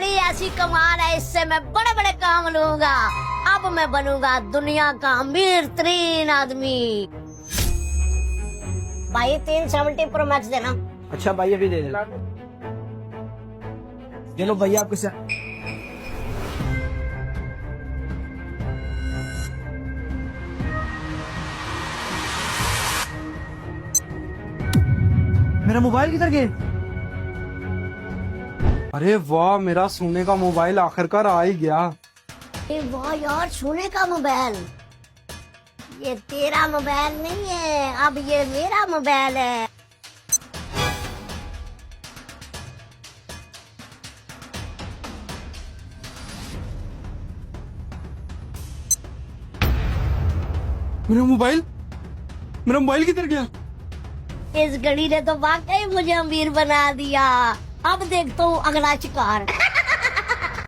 घड़ी ऐसी कमाल है, इससे मैं बड़े बड़े काम लूंगा। अब मैं बनूंगा दुनिया का अमीर तरीन आदमी। भाई 370 प्रो मैक्स देना। अच्छा भाई अभी दे दे। चलो भैया आपको मेरा मोबाइल किधर गया? अरे वाह, मेरा सोने का मोबाइल आखिरकार आ ही गया। वाह यार, सोने का मोबाइल। ये तेरा मोबाइल नहीं है, अब ये मेरा मोबाइल है। मेरा मोबाइल किधर गया? इस घड़ी ने तो वाकई मुझे अमीर बना दिया। अब देखता हूँ अगला शिकार।